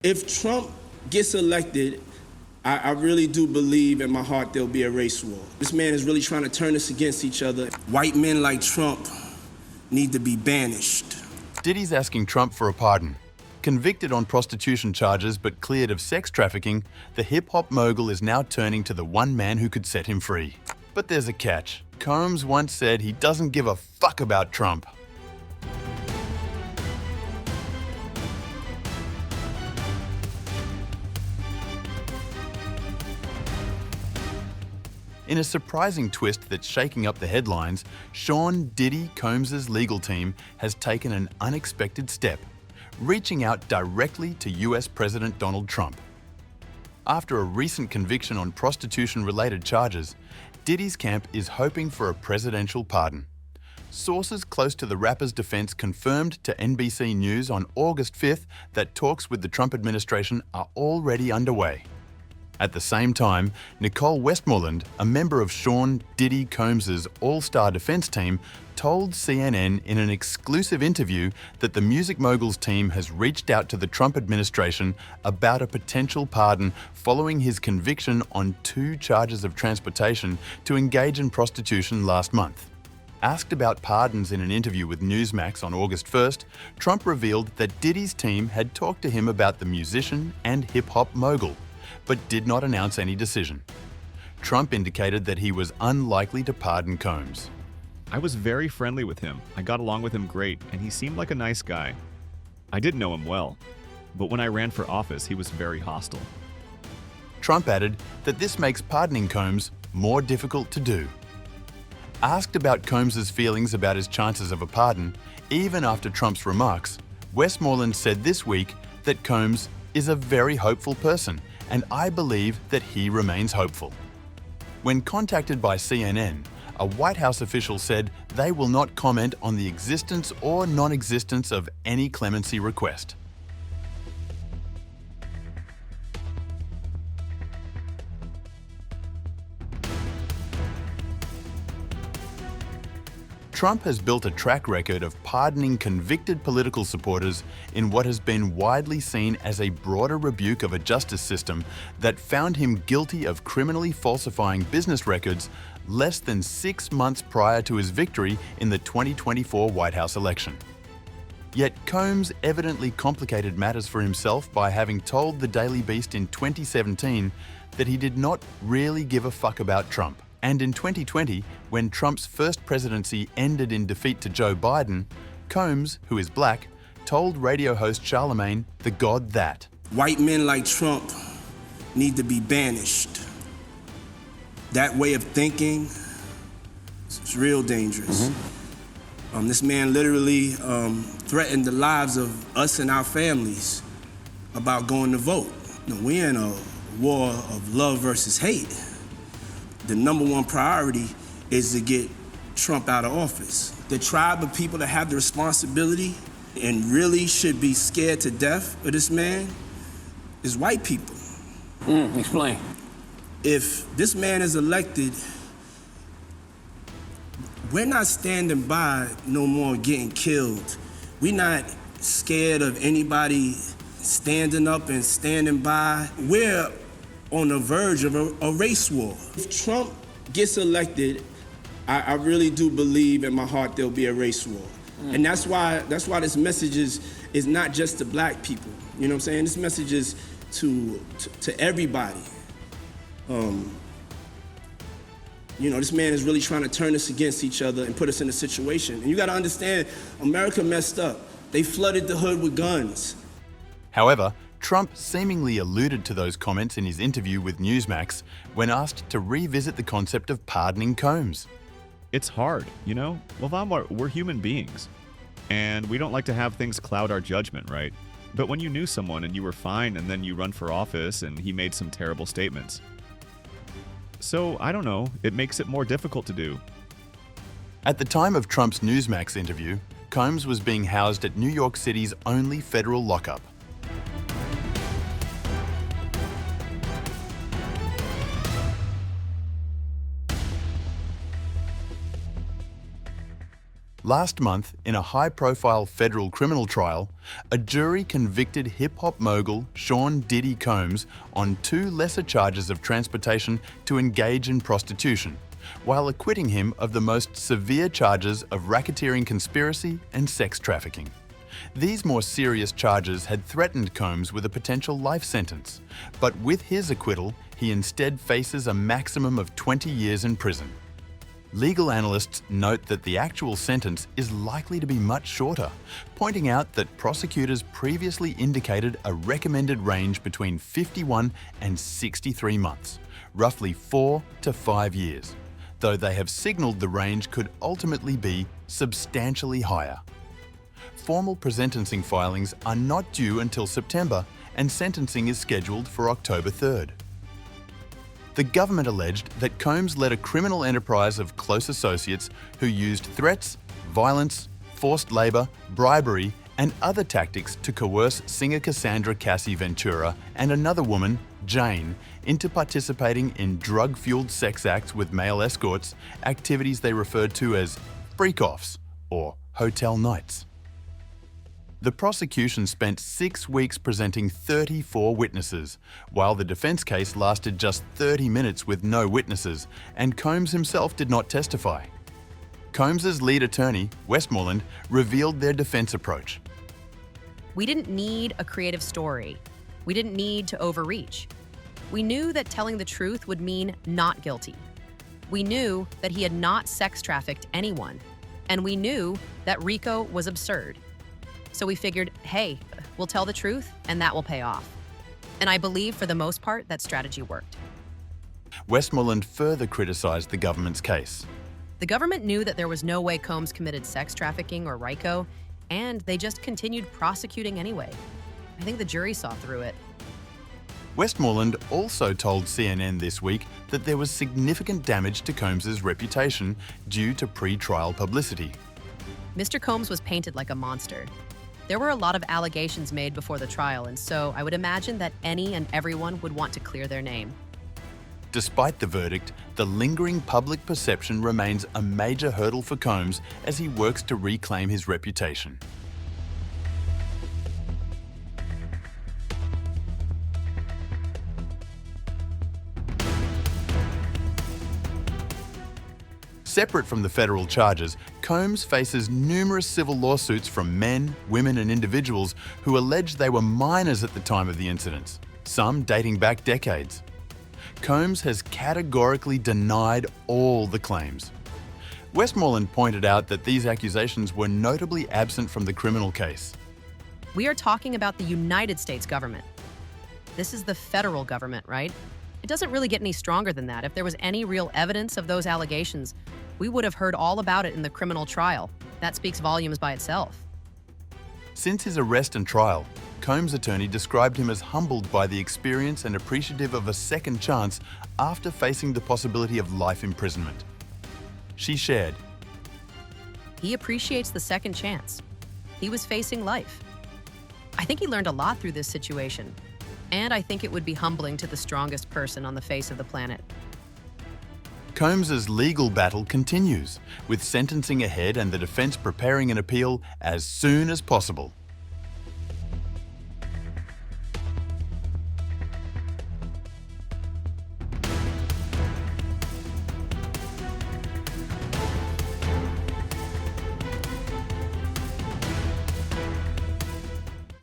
If Trump gets elected, I really do believe in my heart there'll be a race war. This man is really trying to turn us against each other. White men like Trump need to be banished. Diddy's asking Trump for a pardon. Convicted on prostitution charges but cleared of sex trafficking, the hip-hop mogul is now turning to the one man who could set him free. But there's a catch. Combs once said he doesn't give a fuck about Trump. In a surprising twist that's shaking up the headlines, Sean Diddy Combs' legal team has taken an unexpected step, reaching out directly to US President Donald Trump. After a recent conviction on prostitution-related charges, Diddy's camp is hoping for a presidential pardon. Sources close to the rapper's defense confirmed to NBC News on August 5th that talks with the Trump administration are already underway. At the same time, Nicole Westmoreland, a member of Sean Diddy Combs' all-star defense team, told CNN in an exclusive interview that the music mogul's team has reached out to the Trump administration about a potential pardon following his conviction on 2 charges of transportation to engage in prostitution last month. Asked about pardons in an interview with Newsmax on August 1st, Trump revealed that Diddy's team had talked to him about the musician and hip-hop mogul, but did not announce any decision. Trump indicated that he was unlikely to pardon Combs. I was very friendly with him. I got along with him great, and he seemed like a nice guy. I didn't know him well, but when I ran for office, he was very hostile. Trump added that this makes pardoning Combs more difficult to do. Asked about Combs' feelings about his chances of a pardon, even after Trump's remarks, Westmoreland said this week that Combs is a very hopeful person, and I believe that he remains hopeful. When contacted by CNN, a White House official said they will not comment on the existence or non-existence of any clemency request. Trump has built a track record of pardoning convicted political supporters in what has been widely seen as a broader rebuke of a justice system that found him guilty of criminally falsifying business records less than 6 months prior to his victory in the 2024 White House election. Yet Combs evidently complicated matters for himself by having told the Daily Beast in 2017 that he did not really give a fuck about Trump. And in 2020, when Trump's first presidency ended in defeat to Joe Biden, Combs, who is black, told radio host Charlemagne the God that white men like Trump need to be banished. That way of thinking is real dangerous. This man literally threatened the lives of us and our families about going to vote. We're in a war of love versus hate. The number one priority is to get Trump out of office. The tribe of people that have the responsibility and really should be scared to death of this man is white people. Explain. If this man is elected, we're not standing by no more getting killed. We're not scared of anybody standing up and standing by. We're on the verge of a race war. If Trump gets elected, I really do believe in my heart there'll be a race war. And that's why this message is not just to black people. You know what I'm saying? This message is to everybody. This man is really trying to turn us against each other and put us in a situation. And you gotta understand, America messed up. They flooded the hood with guns. However, Trump seemingly alluded to those comments in his interview with Newsmax when asked to revisit the concept of pardoning Combs. It's hard, you know? We're human beings, and we don't like to have things cloud our judgment, right? But when you knew someone and you were fine and then you run for office and he made some terrible statements. So, I don't know, it makes it more difficult to do. At the time of Trump's Newsmax interview, Combs was being housed at New York City's only federal lockup. Last month, in a high-profile federal criminal trial, a jury convicted hip-hop mogul Sean Diddy Combs on 2 lesser charges of transportation to engage in prostitution, while acquitting him of the most severe charges of racketeering conspiracy and sex trafficking. These more serious charges had threatened Combs with a potential life sentence, but with his acquittal, he instead faces a maximum of 20 years in prison. Legal analysts note that the actual sentence is likely to be much shorter, pointing out that prosecutors previously indicated a recommended range between 51 and 63 months, roughly 4 to 5 years, though they have signaled the range could ultimately be substantially higher. Formal presentencing filings are not due until September, and sentencing is scheduled for October 3rd. The government alleged that Combs led a criminal enterprise of close associates who used threats, violence, forced labour, bribery, and other tactics to coerce singer Cassandra Cassie Ventura and another woman, Jane, into participating in drug-fueled sex acts with male escorts, activities they referred to as freak-offs or hotel nights. The prosecution spent 6 weeks presenting 34 witnesses, while the defense case lasted just 30 minutes with no witnesses, and Combs himself did not testify. Combs's lead attorney, Westmoreland, revealed their defense approach. We didn't need a creative story. We didn't need to overreach. We knew that telling the truth would mean not guilty. We knew that he had not sex trafficked anyone, and we knew that RICO was absurd. So we figured, hey, we'll tell the truth and that will pay off. And I believe for the most part that strategy worked. Westmoreland further criticized the government's case. The government knew that there was no way Combs committed sex trafficking or RICO, and they just continued prosecuting anyway. I think the jury saw through it. Westmoreland also told CNN this week that there was significant damage to Combs's reputation due to pre-trial publicity. Mr. Combs was painted like a monster. There were a lot of allegations made before the trial, and so I would imagine that any and everyone would want to clear their name. Despite the verdict, the lingering public perception remains a major hurdle for Combs as he works to reclaim his reputation. Separate from the federal charges, Combs faces numerous civil lawsuits from men, women, and individuals who allege they were minors at the time of the incidents, some dating back decades. Combs has categorically denied all the claims. Westmoreland pointed out that these accusations were notably absent from the criminal case. We are talking about the United States government. This is the federal government, right? It doesn't really get any stronger than that. If there was any real evidence of those allegations, we would have heard all about it in the criminal trial. That speaks volumes by itself. Since his arrest and trial, Combs' attorney described him as humbled by the experience and appreciative of a second chance after facing the possibility of life imprisonment. She shared, He appreciates the second chance. He was facing life. I think he learned a lot through this situation, and I think it would be humbling to the strongest person on the face of the planet. Combs' legal battle continues, with sentencing ahead and the defense preparing an appeal as soon as possible.